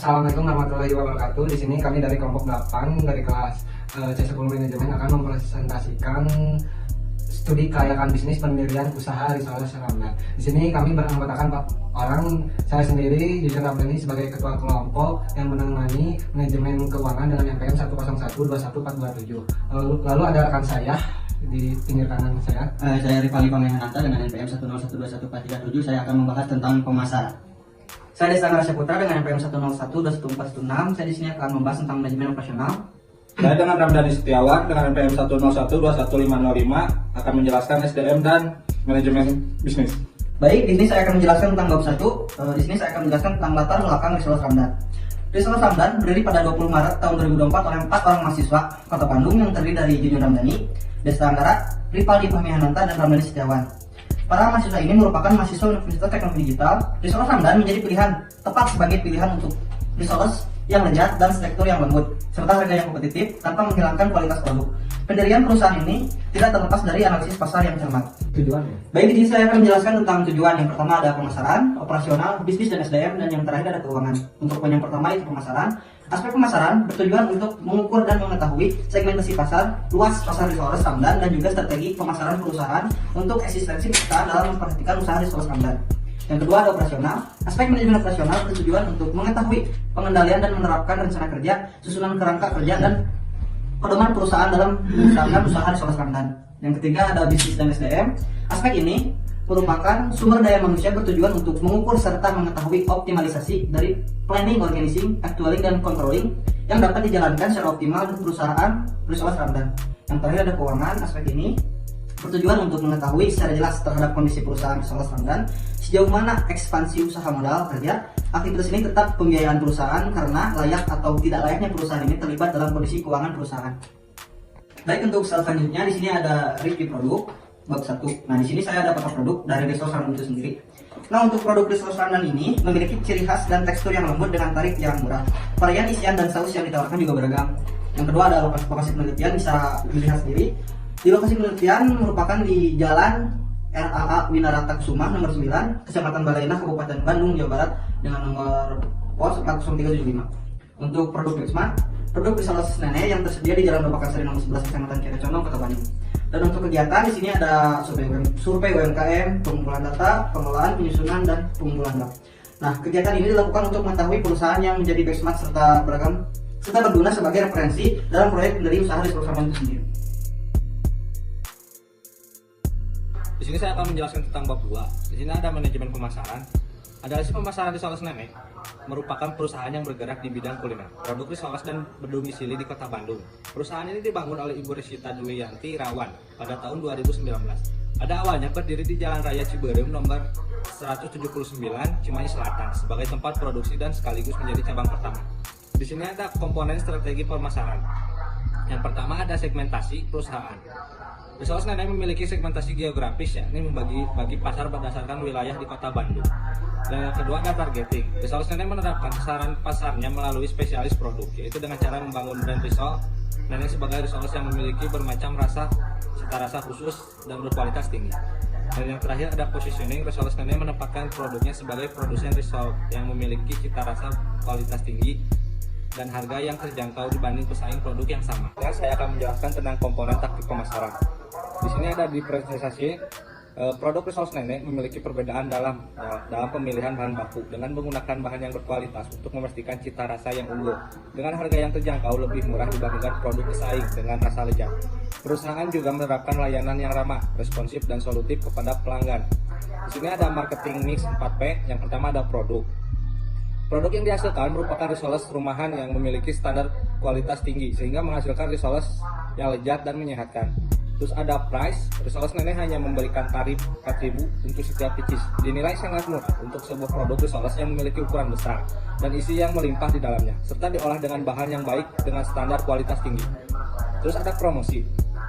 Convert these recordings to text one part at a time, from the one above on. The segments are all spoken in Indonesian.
Assalamualaikum warahmatullahi wabarakatuh. Di sini kami dari kelompok 8 dari kelas C10 Manajemen akan mempresentasikan studi kelayakan bisnis pendirian usaha Risoles Ramdan. Di sini kami beranggotakan 4 orang. Saya sendiri Yusuf Ramdhani sebagai ketua kelompok yang menangani manajemen keuangan dengan NPM 101 21427. Lalu ada rekan saya di pinggir kanan saya. Saya Rifali Pamehananta dengan NPM 101 21437. Saya akan membahas tentang pemasaran. Saya Desa Ngarasya Putra dengan NPM 101 21416. Saya di sini akan membahas tentang manajemen operasional. Saya dengan Ramdhani Setiawan dengan NPM 101 21505 akan menjelaskan SDM dan manajemen bisnis. Baik, di sini saya akan menjelaskan tentang bab 1. Di sini saya akan menjelaskan tentang latar belakang Risoles Ramdan. Risoles Ramdan berdiri pada 20 Maret tahun 2024 oleh 4 orang mahasiswa Kota Bandung yang terdiri dari Jujun Ramdhani, Desta Anggara, Rifaldi Pamehananta, dan Ramdhani Setiawan. Para mahasiswa ini merupakan mahasiswa Universitas Teknologi Digital. Risoles Ramdan menjadi pilihan tepat sebagai pilihan untuk Risoles yang lezat dan struktur yang lembut, serta harga yang kompetitif tanpa menghilangkan kualitas produk. Pendirian perusahaan ini tidak terlepas dari analisis pasar yang cermat. Tujuannya? Baik, di sini saya akan menjelaskan tentang tujuan. Yang pertama ada pemasaran, operasional, bisnis dan SDM, dan yang terakhir ada keuangan. Untuk poin yang pertama itu pemasaran. Aspek pemasaran bertujuan untuk mengukur dan mengetahui segmentasi pasar, luas pasar Risoles Ramdan, dan juga strategi pemasaran perusahaan untuk eksistensi perusahaan dalam memperhatikan usaha Risoles Ramdan. Yang kedua ada operasional. Aspek manajemen operasional bertujuan untuk mengetahui pengendalian dan menerapkan rencana kerja, susunan kerangka kerja, dan pedoman perusahaan dalam menjalankan usaha Risoles Ramdan. Yang ketiga ada bisnis dan SDM. Aspek ini merupakan sumber daya manusia bertujuan untuk mengukur serta mengetahui optimalisasi dari planning, organizing, actualing, dan controlling yang dapat dijalankan secara optimal di perusahaan Risoles Ramdan. Yang terakhir ada keuangan. Aspek ini bertujuan untuk mengetahui secara jelas terhadap kondisi perusahaan Risoles Ramdan, sejauh mana ekspansi usaha modal kerja. Aktivitas ini tetap pembiayaan perusahaan karena layak atau tidak layaknya perusahaan ini terlibat dalam kondisi keuangan perusahaan. Baik, untuk selanjutnya di sini ada review produk bab 1. Nah, di sini saya ada produk dari Risoles Ramdan itu sendiri. Nah, untuk produk Risoles Ramdan ini memiliki ciri khas dan tekstur yang lembut dengan tarif yang murah. Varian isian dan saus yang ditawarkan juga beragam. Yang kedua ada lokasi penelitian, bisa dilihat sendiri. Di lokasi penelitian merupakan di Jalan RAA Winarata Kusuma nomor 9, Kecamatan Balaina, Kabupaten Bandung, Jawa Barat dengan nomor pos 40375. Untuk produk Risma, produk Risoles Nenek yang tersedia di Jalan Bapak Sari nomor 11, Kecamatan Cirecondong, Kota Bandung. Dan untuk kegiatan di sini ada survei UMKM, pengumpulan data, pengelolaan, penyusunan, dan pengumpulan data. Nah, kegiatan ini dilakukan untuk mengetahui perusahaan yang menjadi benchmark serta berguna sebagai referensi dalam proyek pendiri usaha Risoles Ramdan itu sendiri. Di sini saya akan menjelaskan tentang bab 2. Di sini ada manajemen pemasaran. Analisis pemasaran Risoles Nenek merupakan perusahaan yang bergerak di bidang kuliner. Produk Risoles dan berdomisili di Kota Bandung. Perusahaan ini dibangun oleh Ibu Risita Duyanti Rawan pada tahun 2019. Pada awalnya berdiri di Jalan Raya Ciberem nomor 179 Cimahi Selatan sebagai tempat produksi dan sekaligus menjadi cabang pertama. Di sini ada komponen strategi pemasaran. Yang pertama ada segmentasi perusahaan. Risoles Nenek memiliki segmentasi geografis, yakni membagi pasar berdasarkan wilayah di Kota Bandung. Dan yang kedua ada targeting. Risoles Nenek menerapkan sasaran pasarnya melalui spesialis produk, yaitu dengan cara membangun brand Risoles Nenek sebagai Risoles yang memiliki bermacam rasa, cita rasa khusus dan berkualitas tinggi. Dan yang terakhir ada positioning. Risoles Nenek menempatkan produknya sebagai produsen Risoles yang memiliki cita rasa kualitas tinggi dan harga yang terjangkau dibanding pesaing produk yang sama. Dan saya akan menjelaskan tentang komponen taktik pemasaran. Di sini ada diferensiasi. Produk Risoles Nenek memiliki perbedaan dalam pemilihan bahan baku dengan menggunakan bahan yang berkualitas untuk memastikan cita rasa yang unggul dengan harga yang terjangkau lebih murah dibandingkan produk pesaing dengan rasa lezat. Perusahaan juga menerapkan layanan yang ramah, responsif, dan solutif kepada pelanggan. Di sini ada marketing mix 4P. Yang pertama ada produk. Produk yang dihasilkan merupakan Risoles rumahan yang memiliki standar kualitas tinggi sehingga menghasilkan Risoles yang lezat dan menyehatkan. Terus ada price. Risoles Nenek hanya memberikan tarif 4.000 untuk setiap pieces. Dinilai sangat murah untuk sebuah produk Risoles yang memiliki ukuran besar dan isi yang melimpah di dalamnya, serta diolah dengan bahan yang baik dengan standar kualitas tinggi. Terus ada promosi.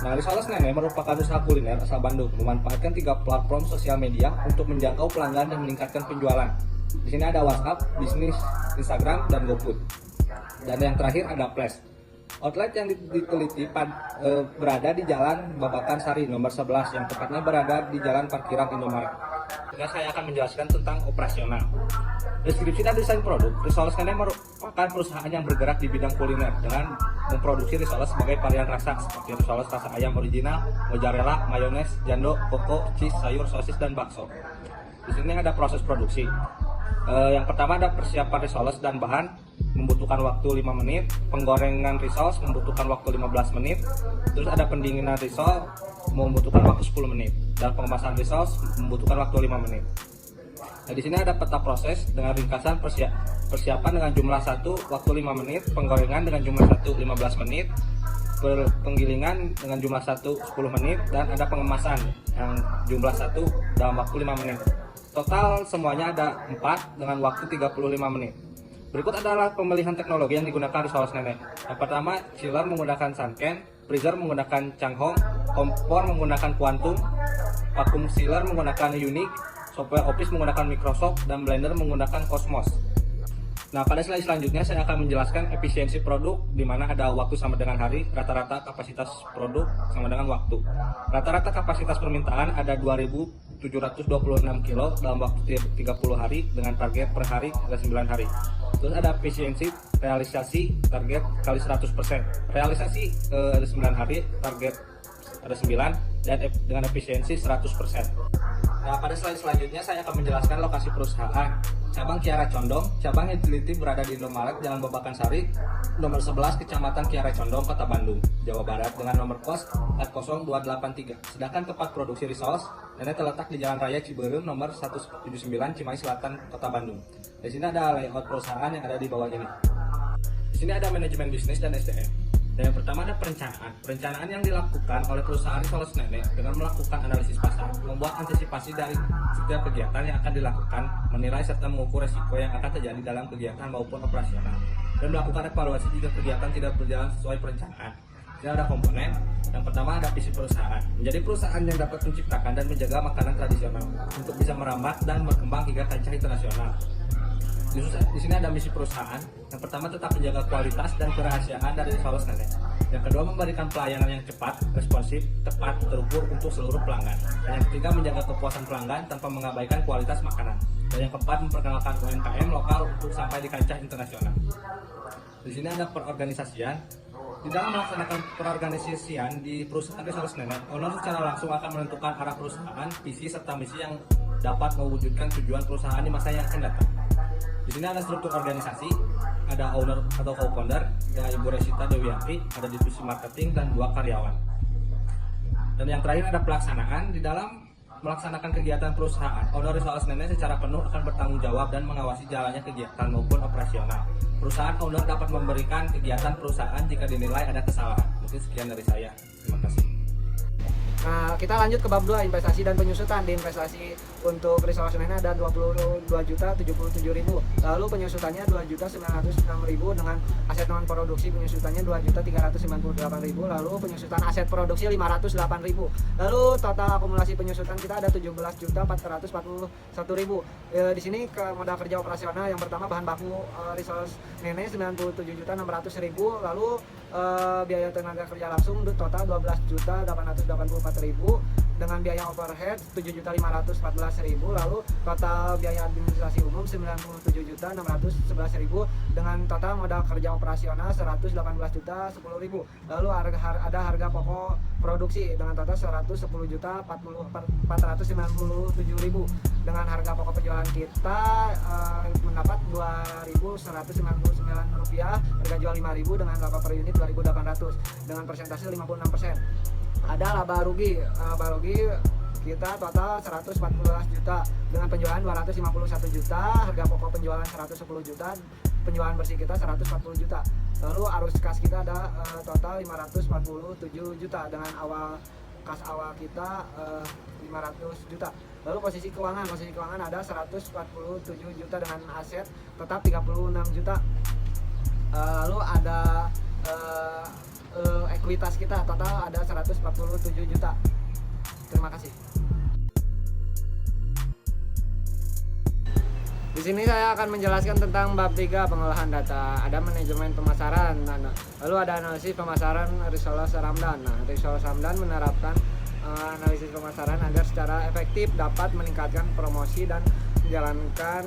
Nah, Risoles Nenek merupakan usaha kuliner asal Bandung, memanfaatkan 3 platform sosial media untuk menjangkau pelanggan dan meningkatkan penjualan. Di sini ada WhatsApp, bisnis, Instagram, dan GoFood. Dan yang terakhir ada Flash. Outlet yang diteliti berada di Jalan Babakan Sari nomor 11 yang tepatnya berada di Jalan Parkiran Indomaret. Sekarang saya akan menjelaskan tentang operasional. Deskripsi dan desain produk, Risoles Nenek merupakan perusahaan yang bergerak di bidang kuliner dengan memproduksi risoles sebagai varian rasa seperti risoles rasa ayam original, mozzarella, mayones, jando, koko, cheese, sayur, sosis, dan bakso. Di sini ada proses produksi. Yang pertama ada persiapan risoles dan bahan, membutuhkan waktu 5 menit, penggorengan risoles membutuhkan waktu 15 menit, terus ada pendinginan risoles membutuhkan waktu 10 menit, dan pengemasan risoles membutuhkan waktu 5 menit. Nah, di sini ada peta proses dengan ringkasan persiapan dengan jumlah 1 waktu 5 menit, penggorengan dengan jumlah 1 15 menit, penggilingan dengan jumlah 1 10 menit, dan ada pengemasan yang jumlah 1 dalam waktu 5 menit. Total semuanya ada 4 dengan waktu 35 menit. Berikut adalah pemilihan teknologi yang digunakan Risoles Nenek. Yang pertama, chiller menggunakan Sanken, freezer menggunakan Changhong, kompor menggunakan Quantum, vacuum sealer menggunakan Unique, software Office menggunakan Microsoft, dan blender menggunakan Cosmos. Nah, pada slide selanjutnya saya akan menjelaskan efisiensi produk, di mana ada waktu sama dengan hari, rata-rata kapasitas produk sama dengan waktu. Rata-rata kapasitas permintaan ada 2.726 kilo dalam waktu 30 hari dengan target per hari ada 9 hari. Terus ada efisiensi realisasi target kali 100%. Realisasi ada 9 hari, target ada 9, dan dengan efisiensi 100%. Nah, pada slide selanjutnya saya akan menjelaskan lokasi perusahaan. Cabang Kiara Condong, cabang yang teliti berada di Indomaret, Jalan Babakan Sari, nomor 11, Kecamatan Kiara Condong, Kota Bandung, Jawa Barat, dengan nomor kos 40283. Sedangkan tempat produksi Risoles Nenek terletak di Jalan Raya Ciberem, nomor 179, Cimahi Selatan, Kota Bandung. Di sini ada layout perusahaan yang ada di bawah ini. Di sini ada manajemen bisnis dan SDM. Dan yang pertama ada perencanaan. Perencanaan yang dilakukan oleh perusahaan Risoles Nenek dengan melakukan analisis pasar, membuat antisipasi dari setiap kegiatan yang akan dilakukan, menilai serta mengukur resiko yang akan terjadi dalam kegiatan maupun operasional, dan melakukan evaluasi jika kegiatan tidak berjalan sesuai perencanaan. Ini ada komponen. Yang pertama ada visi perusahaan, menjadi perusahaan yang dapat menciptakan dan menjaga makanan tradisional untuk bisa merambat dan berkembang hingga kancah internasional. Di sini ada misi perusahaan. Yang pertama tetap menjaga kualitas dan kerahasiaan dari Risoles Nenek. Yang kedua memberikan pelayanan yang cepat, responsif, tepat, terukur untuk seluruh pelanggan. Dan yang ketiga menjaga kepuasan pelanggan tanpa mengabaikan kualitas makanan. Dan yang keempat memperkenalkan UMKM lokal untuk sampai di kancah internasional. Di sini ada perorganisasian. Di dalam melaksanakan perorganisasian di perusahaan Risoles Nenek, owner secara langsung akan menentukan arah perusahaan, visi serta misi yang dapat mewujudkan tujuan perusahaan di masa yang akan datang. Di sini ada struktur organisasi, ada owner atau co-founder, yang Ibu Resita Dewianti, ada divisi marketing dan 2 karyawan. Dan yang terakhir ada pelaksanaan. Di dalam melaksanakan kegiatan perusahaan, owner Risoles Nenek secara penuh akan bertanggung jawab dan mengawasi jalannya kegiatan maupun operasional. Perusahaan owner dapat memberikan kegiatan perusahaan jika dinilai ada kesalahan. Mungkin sekian dari saya. Terima kasih. Nah, kita lanjut ke bab 2, investasi dan penyusutan. Di investasi untuk Risoles Nenek ada 22.077.000. Lalu penyusutannya 2.906.000 dengan aset non produksi penyusutannya 2.398.000. Lalu penyusutan aset produksi 508.000. Lalu total akumulasi penyusutan kita ada 17.441.000. Di sini ke modal kerja operasional yang pertama bahan baku Risoles Nenek 97.600.000. Lalu biaya tenaga kerja langsung total 12.884.000 dengan biaya overhead 7.514.000. Lalu total biaya administrasi umum 97.611.000 dengan total modal kerja operasional 118.010.000. Lalu ada harga pokok produksi dengan total 110.497.000 dengan harga pokok penjualan kita mendapat Rp2.199, harga jual Rp5.000 dengan laba per unit 2.800 dengan persentase 56%. Ada laba rugi kita total 114 juta dengan penjualan 251 juta, harga pokok penjualan 110 juta, penjualan bersih kita 140 juta. Lalu arus kas kita ada total 547 juta dengan kas awal kita 500 juta. Lalu posisi keuangan ada 147 juta dengan aset tetap 36 juta. Lalu ada ekuitas kita total ada 147 juta. Terima kasih. Di sini saya akan menjelaskan tentang bab 3 pengolahan data. Ada manajemen pemasaran. Lalu ada analisis pemasaran Risoles Ramdan. Risoles Ramdan menerapkan analisis pemasaran agar secara efektif dapat meningkatkan promosi dan menjalankan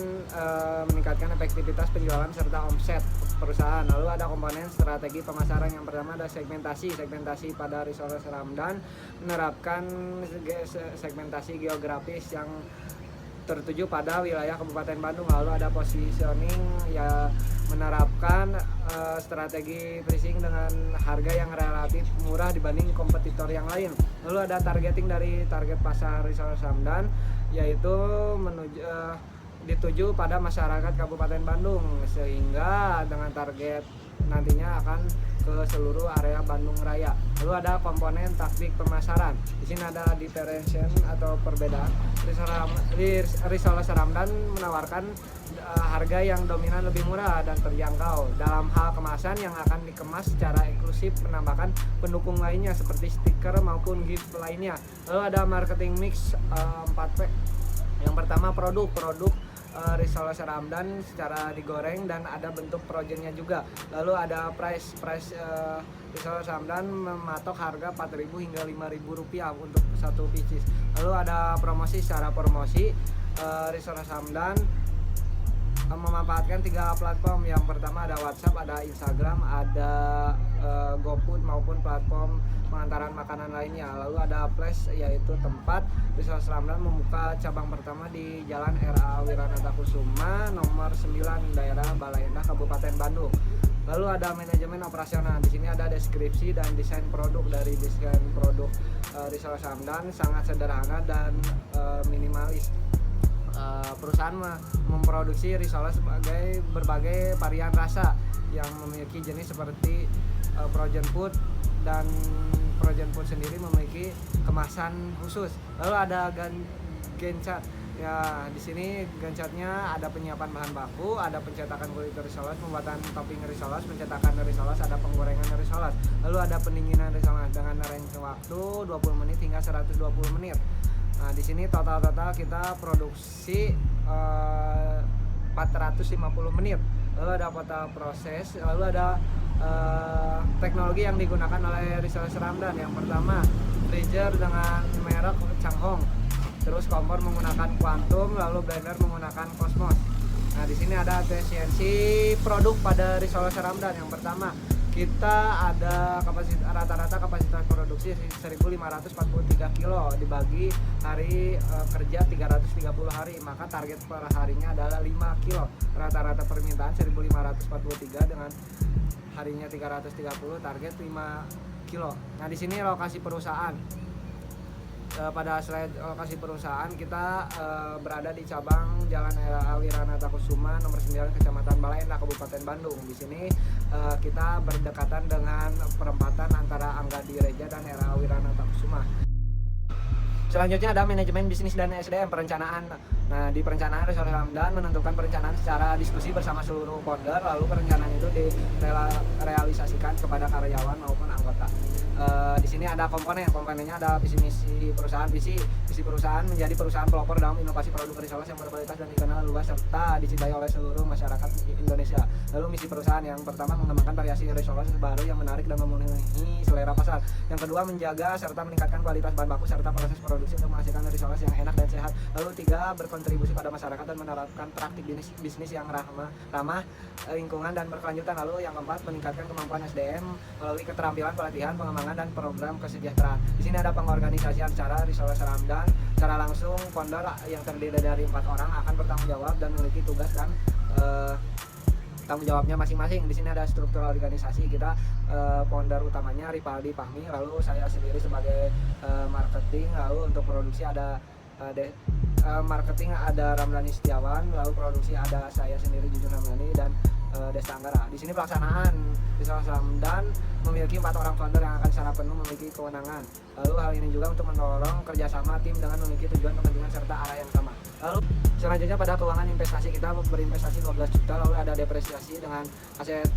meningkatkan efektivitas penjualan serta omset perusahaan. Lalu ada komponen strategi pemasaran. Yang pertama ada segmentasi pada Resource Ramdan menerapkan segmentasi geografis yang tertuju pada wilayah Kabupaten Bandung. Lalu ada positioning, ya menerapkan strategi pricing dengan harga yang relatif murah dibanding kompetitor yang lain. Lalu ada targeting dari target pasar Resource Ramdan, yaitu dituju pada masyarakat Kabupaten Bandung, sehingga dengan target nantinya akan ke seluruh area Bandung Raya. Lalu ada komponen taktik pemasaran. Di sini ada differentiation atau perbedaan. Resource Ramdan menawarkan harga yang dominan lebih murah dan terjangkau dalam hal kemasan yang akan dikemas secara eksklusif, menambahkan pendukung lainnya seperti stiker maupun gift lainnya. Lalu ada marketing mix 4P. Yang pertama produk Resource Ramdan secara digoreng dan ada bentuk projectnya juga. Lalu ada price Resource Ramdan mematok harga 4.000 hingga 5.000 rupiah untuk satu pieces. Lalu ada promosi. Secara promosi Resource Ramdan memanfaatkan 3 platform. Yang pertama ada WhatsApp, ada Instagram, ada GoFood maupun platform pengantaran makanan lainnya. Lalu ada Flash, yaitu tempat Resource Ramdan membuka cabang pertama di Jalan RA Wiranata Kusuma nomor 9, daerah Balai Endah, Kabupaten Bandung. Lalu ada manajemen operasional. Di sini ada deskripsi dan desain produk. Dari desain produk Resource Ramdan sangat sederhana dan minimalis. Perusahaan memproduksi risol sebagai berbagai varian rasa yang memiliki jenis seperti frozen food, dan frozen food sendiri memiliki kemasan khusus. Lalu ada Gencat. Ya, di sini Gencatnya ada penyiapan bahan baku, ada pencetakan kulit risoles, pembuatan topping risoles, pencetakan risoles, ada penggorengan risoles. Lalu ada pendinginan risoles dengan range waktu 20 menit hingga 120 menit. Nah, di sini total kita produksi 450 menit. Lalu ada total proses, lalu ada teknologi yang digunakan oleh Resource Ramdan. Yang pertama, freezer dengan merek Changhong. Terus kompor menggunakan Quantum, lalu blender menggunakan Cosmos. Nah, di sini ada efisiensi produk pada Resource Ramdan. Yang pertama, kita ada rata-rata kapasitas produksi 1543 kilo dibagi hari kerja 330 hari, maka target per harinya adalah 5 kilo. Rata-rata permintaan 1543 dengan harinya 330, target 5 kilo. Nah, di sini lokasi perusahaan. Pada slide lokasi perusahaan kita berada di cabang Jalan RA Wiranata Kusuma nomor 9, Kecamatan Balai Endah, Kabupaten Bandung. Di sini kita berdekatan dengan perempatan antara Angga Direja dan RA Wiranata Kusuma. Selanjutnya ada manajemen bisnis dan SDM, perencanaan. Nah, di perencanaan Resource Ramdan menentukan perencanaan secara diskusi bersama seluruh founder, lalu perencanaan itu direalisasikan kepada karyawan maupun anggota. Di sini ada komponennya ada visi misi perusahaan. Visi perusahaan menjadi perusahaan pelopor dalam inovasi produk risoles yang berkualitas dan dikenal luas serta dicintai oleh seluruh masyarakat Indonesia. Lalu misi perusahaan yang pertama, mengembangkan variasi risoles baru yang menarik dan memenuhi selera pasar. Yang kedua, menjaga serta meningkatkan kualitas bahan baku serta proses produksi untuk menghasilkan risoles yang enak dan sehat. Lalu 3, berkontribusi pada masyarakat dan menerapkan praktik bisnis yang ramah lingkungan dan berkelanjutan. Lalu yang keempat, meningkatkan kemampuan SDM melalui keterampilan, pelatihan, pengembangan dan program kesejahteraan. Di sini ada pengorganisasian secara Resource Ramdan. Secara langsung, founder yang terdiri dari 4 orang akan bertanggung jawab dan memiliki tugas dan tanggung jawabnya masing-masing. Di sini ada struktur organisasi kita. Founder utamanya Ripaldi Fahmi, lalu saya sendiri sebagai marketing. Lalu untuk produksi ada marketing ada Ramdhani Setiawan, lalu produksi ada saya sendiri Jujun Ramdhani dan Desa Anggara. Di sini pelaksanaan Resource Ramdan memiliki 4 orang founder yang akan secara penuh memiliki kewenangan. Lalu hal ini juga untuk mendorong kerjasama tim dengan memiliki tujuan kepentingan serta arah yang sama. Lalu selanjutnya pada keuangan investasi, kita berinvestasi 12 juta, lalu ada depresiasi dengan aset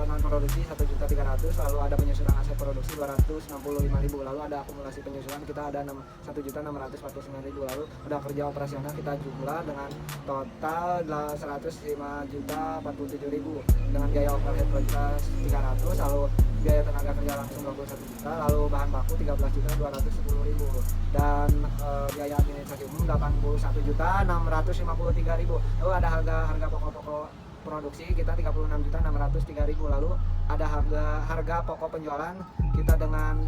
non produksi 1.300.000, lalu ada penyusunan aset produksi 265.000, lalu ada akumulasi penyusunan kita ada 1.649.000, lalu ada kerja operasional kita jumlah dengan total 105.047.000 dengan biaya overhead produksi 300, lalu biaya tenaga kerja langsung 21 juta, lalu bahan baku 13.210.000 dan biaya administrasi umum 81.653.000. Lalu ada harga pokok-pokok produksi kita 36.603.000. Lalu ada harga pokok penjualan kita dengan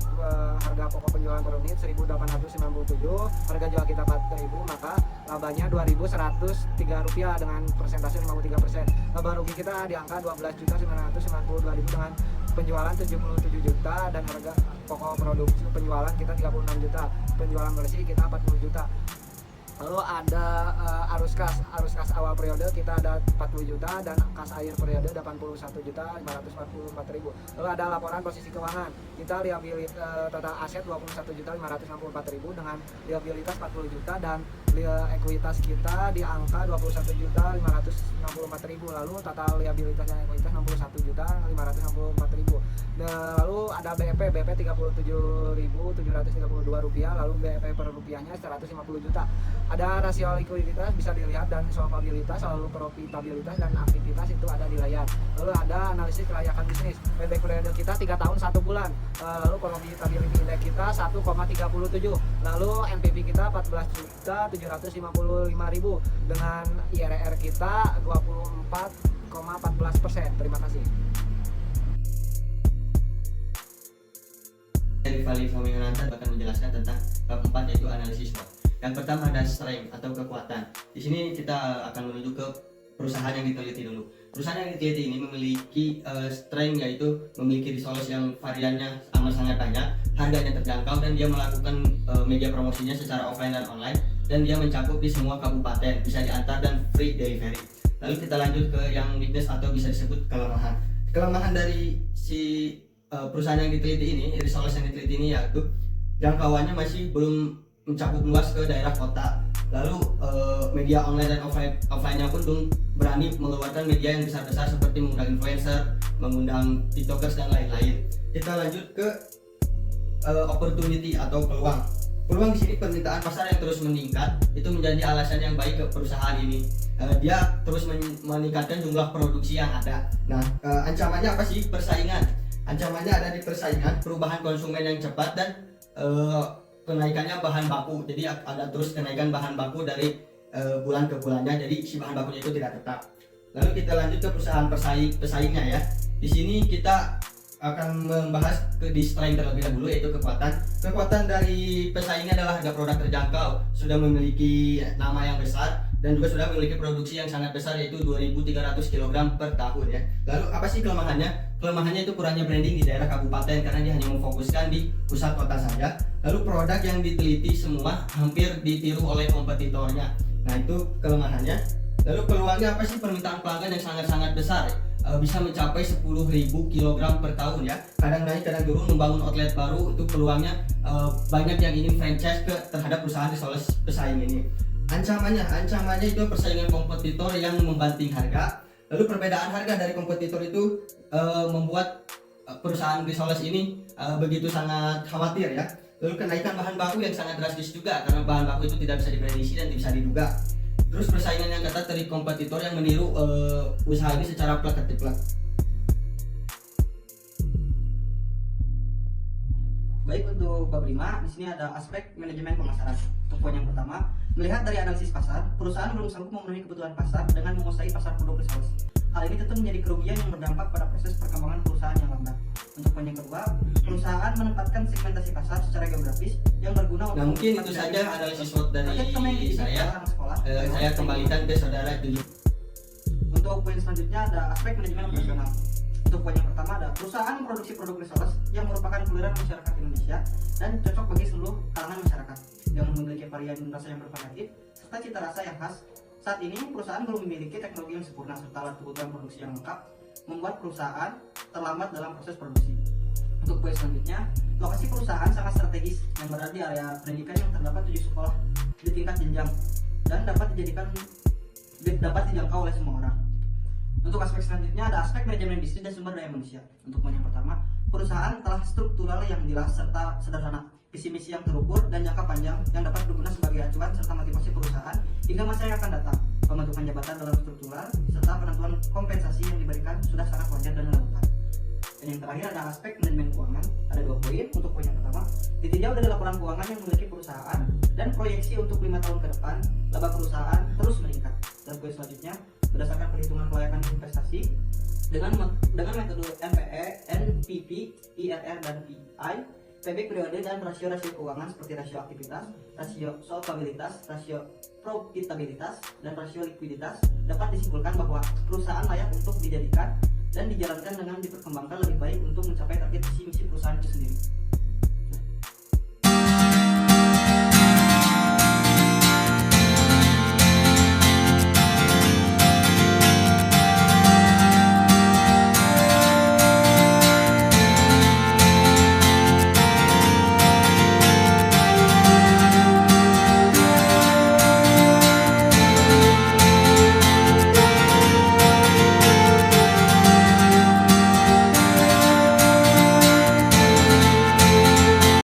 harga pokok penjualan per unit 1.897, harga jual kita 4.000, maka labanya Rp2.103 dengan persentase 53%. Laba rugi kita di angka 12.992.000 dengan penjualan 77 juta dan harga pokok produksi penjualan kita 36 juta, penjualan bersih kita 40 juta. Lalu ada arus kas awal periode kita ada 40 juta dan kas akhir periode 81.544.000. Lalu ada laporan posisi keuangan kita total aset 21.564.000 dengan liabilitas 40 juta dan ekuitas kita di angka 21.564.000. Lalu total liabilitas dan ekuitas 61.564.000. Lalu ada BEP 37.732 rupiah, lalu BEP per rupiahnya 150 juta. Ada rasio likuiditas bisa dilihat dan solvabilitas, lalu profitabilitas dan aktivitas itu ada di layar. Lalu ada analisis kelayakan bisnis. Payback periode kita 3 tahun 1 bulan. Lalu profitability index kita 1,37. Lalu NPV kita 14.755.000 dengan IRR kita 24,14%. Terima kasih. Dari Vali Faminananta akan menjelaskan tentang bab 4 yaitu analisis SWOT. Yang pertama ada strength atau kekuatan. Di sini kita akan menuju ke perusahaan yang diteliti dulu. Perusahaan yang diteliti ini memiliki strength yaitu memiliki resource yang variannya amat sangat banyak, harganya terjangkau dan dia melakukan media promosinya secara offline dan online dan dia mencakup di semua kabupaten, bisa diantar dan free delivery. Lalu kita lanjut ke yang weakness atau bisa disebut kelemahan. Kelemahan dari si perusahaan yang diteliti ini, resource yang diteliti ini yaitu jangkauannya masih belum mencakup luas ke daerah kota. Lalu media online dan offline-nya pun belum berani mengeluarkan media yang besar-besar seperti mengundang influencer, mengundang tiktokers dan lain-lain. Kita lanjut ke opportunity atau peluang. Peluang di sini permintaan pasar yang terus meningkat itu menjadi alasan yang baik ke perusahaan ini. Dia terus meningkatkan jumlah produksi yang ada. Nah, ancamannya apa sih? Persaingan. Ancamannya ada di persaingan, perubahan konsumen yang cepat dan kenaikannya bahan baku. Jadi ada terus kenaikan bahan baku dari bulan ke bulannya. Jadi si bahan bakunya itu tidak tetap. Lalu kita lanjut ke perusahaan pesaingnya ya. Di sini kita akan membahas di strength terlebih dahulu yaitu kekuatan. Kekuatan dari pesaingnya adalah harga produk terjangkau, sudah memiliki nama yang besar dan juga sudah memiliki produksi yang sangat besar yaitu 2.300 kg per tahun ya. Lalu apa sih kelemahannya? Kelemahannya itu kurangnya branding di daerah kabupaten karena dia hanya memfokuskan di pusat kota saja. Lalu produk yang diteliti semua hampir ditiru oleh kompetitornya. Nah itu kelemahannya. Lalu peluangnya apa sih? Permintaan pelanggan yang sangat-sangat besar, bisa mencapai 10.000 kg per tahun ya. Kadang naik kadang turun. Membangun outlet baru itu peluangnya banyak yang ingin franchise terhadap perusahaan resource pesaing ini. Ancamannya itu persaingan kompetitor yang membanting harga. Lalu perbedaan harga dari kompetitor itu membuat perusahaan resource ini begitu sangat khawatir ya. Lalu kenaikan bahan baku yang sangat drastis juga karena bahan baku itu tidak bisa diprediksi dan tidak bisa diduga. Terus persaingan yang ketat dari kompetitor yang meniru usaha ini secara plek-plek. Baik, untuk bab 5 di sini ada aspek manajemen pemasaran. Untuk poin yang pertama, melihat dari analisis pasar, perusahaan belum sanggup memenuhi kebutuhan pasar dengan menguasai pasar produk resource. Hal ini tentu menjadi kerugian yang berdampak pada proses perkembangan perusahaan yang lambat. Untuk poin yang kedua, perusahaan menempatkan segmentasi pasar secara geografis yang berguna untuk mungkin itu saja analisis SWOT dari saya. Saya kembalikan ke saudara Juli. Untuk poin selanjutnya ada aspek manajemen operasional. Untuk poin yang pertama ada perusahaan memproduksi produk resource yang merupakan keluaran masyarakat Indonesia dan cocok bagi seluruh kalangan masyarakat yang memiliki varian rasa yang bervariatif serta cita rasa yang khas. Saat ini perusahaan belum memiliki teknologi yang sempurna serta alat kebutuhan produksi yang lengkap, membuat perusahaan terlambat dalam proses produksi. Untuk poin selanjutnya, lokasi perusahaan sangat strategis yang berada di area pendidikan yang terdapat 7 sekolah di tingkat jenjang dan dapat dijangkau oleh semua orang. Untuk aspek selanjutnya ada aspek manajemen bisnis dan sumber daya manusia. Untuk poin yang pertama, perusahaan telah struktural yang jelas serta sederhana, visi misi yang terukur dan jangka panjang yang dapat berguna sebagai acuan serta motivasi perusahaan hingga masa yang akan datang. Pembentukan jabatan dalam struktural serta penentuan kompensasi yang diberikan sudah sangat wajar dan relevan. Dan yang terakhir ada aspek manajemen keuangan. Ada 2 poin. Untuk poin yang pertama, ditinjau dari laporan keuangan yang memiliki perusahaan dan proyeksi untuk 5 tahun ke depan, laba perusahaan terus meningkat. Dan poin selanjutnya, berdasarkan perhitungan kelayakan investasi dengan metode MPE, NPP, IRR dan PI, PB periode dan rasio-rasio keuangan seperti rasio aktivitas, rasio solvabilitas, rasio profitabilitas, dan rasio likuiditas dapat disimpulkan bahwa perusahaan layak untuk dijadikan dan dijalankan dengan diperkembangkan lebih baik untuk mencapai target visi misi perusahaan itu sendiri.